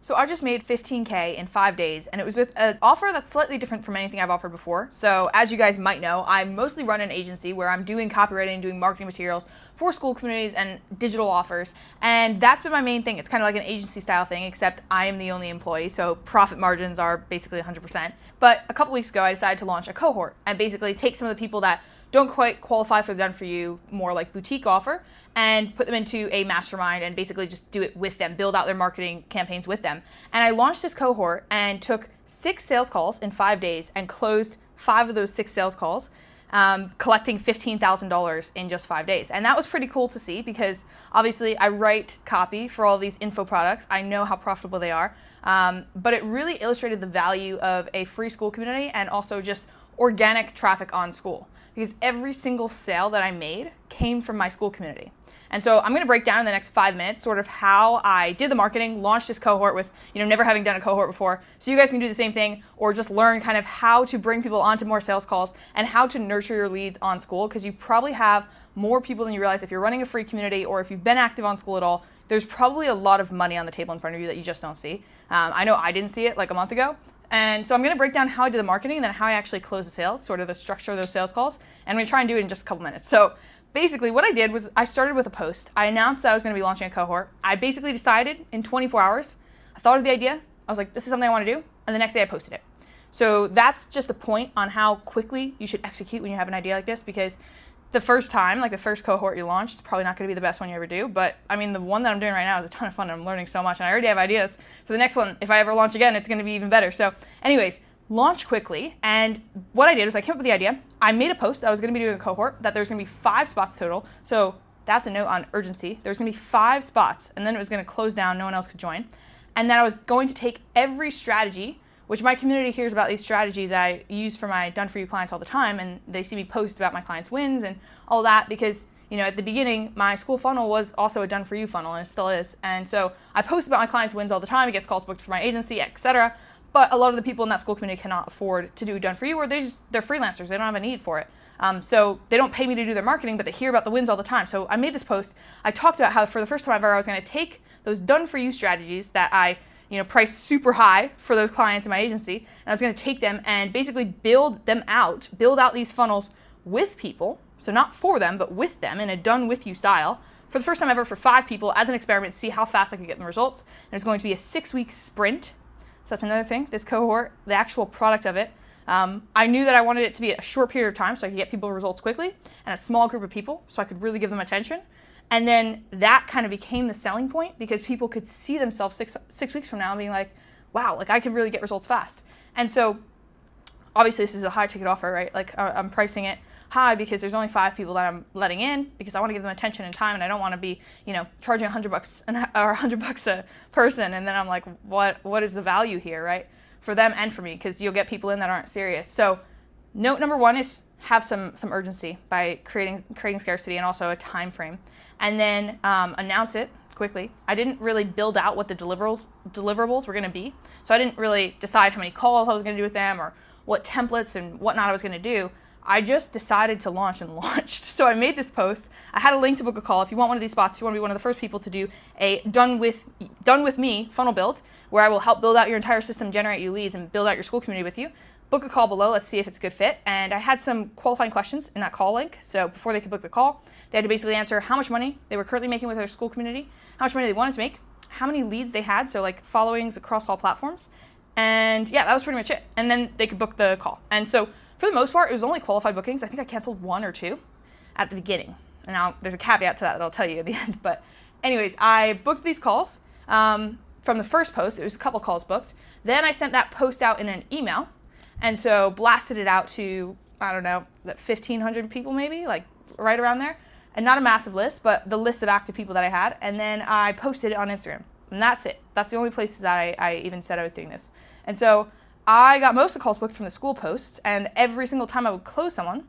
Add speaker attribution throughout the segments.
Speaker 1: So I just made 15K in 5 days, and it was with an offer that's slightly different from anything I've offered before. So as you guys might know, I mostly run an agency where I'm doing copywriting, doing marketing materials for school communities and digital offers. And that's been my main thing. It's kind of like an agency style thing, except I am the only employee, so profit margins are basically 100%. But a couple weeks ago, I decided to launch a cohort and basically take some of the people that don't quite qualify for the done for you, more like boutique offer, and put them into a mastermind and basically just do it with them, build out their marketing campaigns with them. And I launched this cohort and took 6 sales calls in 5 days and closed 5 of those 6 sales calls, collecting $15,000 in just 5 days. And that was pretty cool to see because obviously I write copy for all these info products. I know how profitable they are, but it really illustrated the value of a free school community and also just organic traffic on school, because every single sale that I made came from my school community. And so I'm going to break down in the next 5 minutes sort of how I did the marketing, launched this cohort with, never having done a cohort before, so you guys can do the same thing, or just learn kind of how to bring people onto more sales calls and how to nurture your leads on school, because you probably have more people than you realize. If you're running a free community or if you've been active on school at all, there's probably a lot of money on the table in front of you that you just don't see. I know I didn't see it like a month ago. And so I'm going to break down how I did the marketing and then how I actually close the sales, sort of the structure of those sales calls. And I'm going to try and do it in just a couple minutes. So basically what I did was I started with a post. I announced that I was going to be launching a cohort. I basically decided in 24 hours, I thought of the idea. I was like, this is something I want to do. And the next day I posted it. So that's just a point on how quickly you should execute when you have an idea like this, because the first time, like the first cohort you launch, it's probably not going to be the best one you ever do. But I mean, the one that I'm doing right now is a ton of fun. I'm learning so much, and I already have ideas for the next one. If I ever launch again, it's going to be even better. So anyways, launch quickly. And what I did was I came up with the idea. I made a post that I was going to be doing a cohort, that there's going to be 5 spots total. So that's a note on urgency. There's going to be 5 spots, and then it was going to close down. No one else could join. And then I was going to take every strategy, which my community hears about these strategies that I use for my done-for-you clients all the time, and they see me post about my clients' wins and all that because, at the beginning, my school funnel was also a done-for-you funnel, and it still is. And so I post about my clients' wins all the time. It gets calls booked for my agency, etc. But a lot of the people in that school community cannot afford to do done-for-you, or they're freelancers. They don't have a need for it. So they don't pay me to do their marketing, but they hear about the wins all the time. So I made this post. I talked about how for the first time ever, I was going to take those done-for-you strategies that I priced super high for those clients in my agency, and I was going to take them and basically build out these funnels with people, so not for them, but with them in a done-with-you style, for the first time ever for 5 people as an experiment, see how fast I could get the results. And it's going to be a 6-week sprint. So that's another thing. This cohort, the actual product of it, I knew that I wanted it to be a short period of time so I could get people results quickly, and a small group of people so I could really give them attention. And then that kind of became the selling point because people could see themselves six weeks from now being like, wow, like I could really get results fast. And so obviously this is a high ticket offer, right? Like I'm pricing it high because there's only 5 people that I'm letting in because I want to give them attention and time, and I don't want to be, charging $100 or $100 a person. And then I'm like, what is the value here, right? For them and for me, because you'll get people in that aren't serious. So note number 1 is have some urgency by creating scarcity and also a time frame, and then announce it quickly. I didn't really build out what the deliverables were going to be, so I didn't really decide how many calls I was going to do with them or what templates and whatnot I was going to do. I just decided to launch and launched. So I made this post. I had a link to book a call. If you want one of these spots, if you want to be one of the first people to do a done with me funnel build, where I will help build out your entire system, generate you leads, and build out your school community with you, book a call below. Let's see if it's a good fit. And I had some qualifying questions in that call link. So before they could book the call, they had to basically answer how much money they were currently making with their school community, how much money they wanted to make, how many leads they had, so like followings across all platforms. And yeah, that was pretty much it. And then they could book the call. And so for the most part, it was only qualified bookings. I think I canceled 1 or 2 at the beginning. And now there's a caveat to that I'll tell you at the end. But anyways, I booked these calls from the first post. It was a couple calls booked. Then I sent that post out in an email. And so blasted it out to, 1,500 people maybe, like right around there. And not a massive list, but the list of active people that I had. And then I posted it on Instagram. And that's it. That's the only places that I even said I was doing this. And so I got most of the calls booked from the school posts, and every single time I would close someone,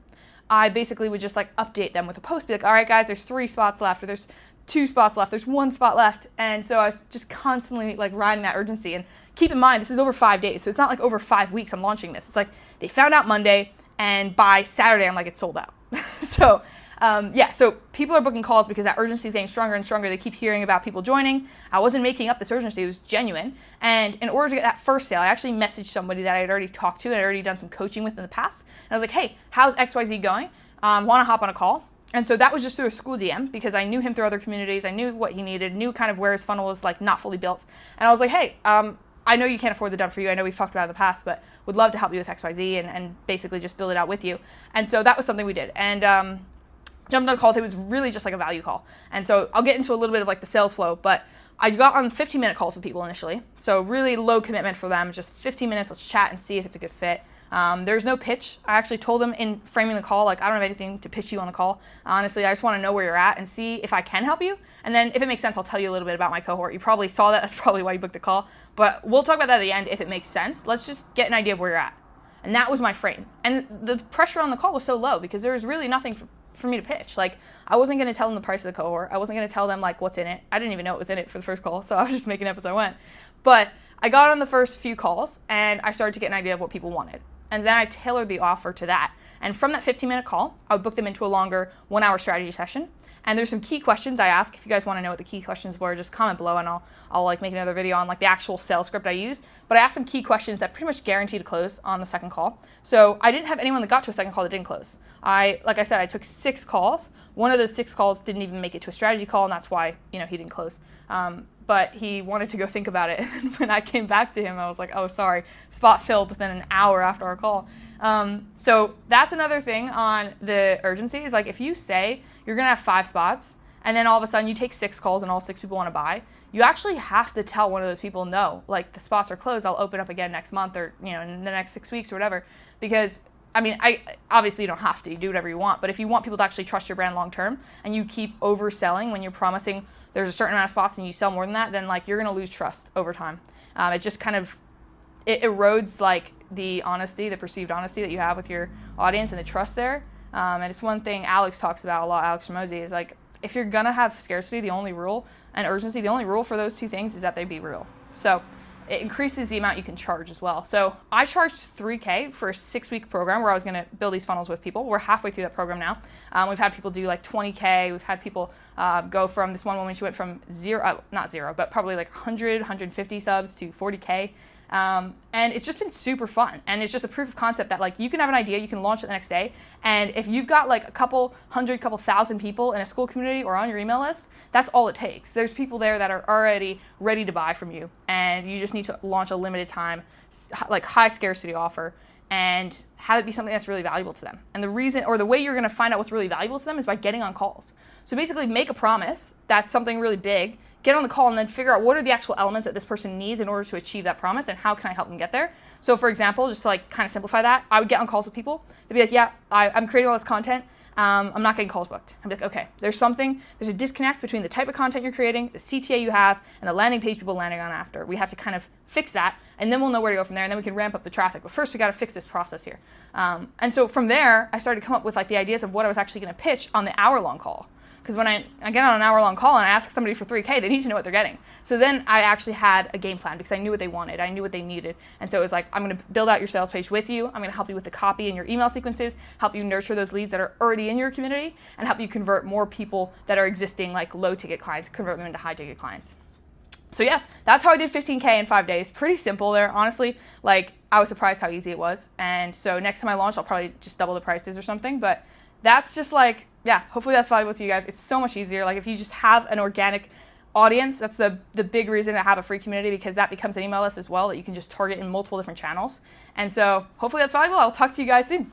Speaker 1: I basically would just like update them with a post, be like, all right guys, there's 3 spots left, or there's 2 spots left, there's 1 spot left. And so I was just constantly like riding that urgency. And keep in mind, this is over 5 days, so it's not like over 5 weeks I'm launching this. It's like they found out Monday, and by Saturday I'm like, it's sold out. So Yeah, so people are booking calls because that urgency is getting stronger and stronger. They keep hearing about people joining. I wasn't making up this urgency, it was genuine. And in order to get that first sale, I actually messaged somebody that I had already talked to and I'd already done some coaching with in the past. And I was like, hey, how's XYZ going? Want to hop on a call? And so that was just through a school DM because I knew him through other communities. I knew what he needed, knew kind of where his funnel was like not fully built. And I was like, hey, I know you can't afford the done for you. I know we've talked about it in the past, but would love to help you with XYZ and basically just build it out with you. And so that was something we did. And jumped on a call. It was really just like a value call. And so I'll get into a little bit of like the sales flow, but I got on 15-minute calls with people initially. So really low commitment for them, just 15 minutes, let's chat and see if it's a good fit. There's no pitch. I actually told them in framing the call, like, I don't have anything to pitch you on the call. Honestly, I just want to know where you're at and see if I can help you. And then if it makes sense, I'll tell you a little bit about my cohort. You probably saw that. That's probably why you booked the call. But we'll talk about that at the end if it makes sense. Let's just get an idea of where you're at. And that was my frame. And the pressure on the call was so low because there was really nothing for me to pitch. Like, I wasn't going to tell them the price of the cohort. I wasn't going to tell them like what's in it. I didn't even know what was in it for the first call, so I was just making it up as I went. But I got on the first few calls and I started to get an idea of what people wanted. And then I tailored the offer to that. And from that 15-minute call, I would book them into a longer 1-hour strategy session. And there's some key questions I ask. If you guys want to know what the key questions were, just comment below and I'll like make another video on like the actual sales script I used. But I asked some key questions that pretty much guarantee to close on the second call. So I didn't have anyone that got to a second call that didn't close. Like I said, I took 6 calls. One of those 6 calls didn't even make it to a strategy call, and that's why, he didn't close. But he wanted to go think about it. And when I came back to him, I was like, oh, sorry, spot filled within an hour after our call. So that's another thing on the urgency is like, if you say you're going to have 5 spots and then all of a sudden you take 6 calls and all 6 people want to buy, you actually have to tell one of those people, no, like the spots are closed. I'll open up again next month or, in the next 6 weeks or whatever. Because I obviously you don't have to, you do whatever you want, but if you want people to actually trust your brand long term and you keep overselling when you're promising there's a certain amount of spots and you sell more than that, then like you're going to lose trust over time. It just kind of, it erodes like the honesty, the perceived honesty that you have with your audience and the trust there. And it's one thing Alex talks about a lot, Alex Ramosi, is like, if you're going to have scarcity, the only rule, and urgency, the only rule for those 2 things is that they be real. So it increases the amount you can charge as well. So I charged $3K for a 6-week program where I was going to build these funnels with people. We're halfway through that program now. We've had people do like $20K. We've had people go from this one woman, she went from not zero, but probably like 100, 150 subs to 40K. And it's just been super fun. And it's just a proof of concept that like you can have an idea, you can launch it the next day. And if you've got like a couple thousand people in a school community or on your email list, that's all it takes. There's people there that are already ready to buy from you. And you just need to launch a limited time, like high scarcity offer and have it be something that's really valuable to them. And the reason, or the way you're going to find out what's really valuable to them is by getting on calls. So basically make a promise that's something really big, get on the call and then figure out what are the actual elements that this person needs in order to achieve that promise and how can I help them get there. So for example, just to like kind of simplify that, I would get on calls with people. They'd be like, yeah, I'm creating all this content. I'm not getting calls booked. I'd be like, okay, there's a disconnect between the type of content you're creating, the CTA you have, and the landing page people landing on after. We have to kind of fix that, and then we'll know where to go from there, and then we can ramp up the traffic. But first, we got to fix this process here. And so from there, I started to come up with like the ideas of what I was actually going to pitch on the hour-long call. Because when I get on an hour-long call and I ask somebody for $3K, they need to know what they're getting. So then I actually had a game plan because I knew what they wanted. I knew what they needed. And so it was like, I'm going to build out your sales page with you. I'm going to help you with the copy and your email sequences, help you nurture those leads that are already in your community, and help you convert more people that are existing like low-ticket clients, convert them into high-ticket clients. So yeah, that's how I did 15K in 5 days. Pretty simple there. Honestly, like I was surprised how easy it was. And so next time I launch, I'll probably just double the prices or something. But that's just like, yeah, hopefully that's valuable to you guys. It's so much easier. Like if you just have an organic audience, that's the big reason to have a free community, because that becomes an email list as well that you can just target in multiple different channels. And so hopefully that's valuable. I'll talk to you guys soon.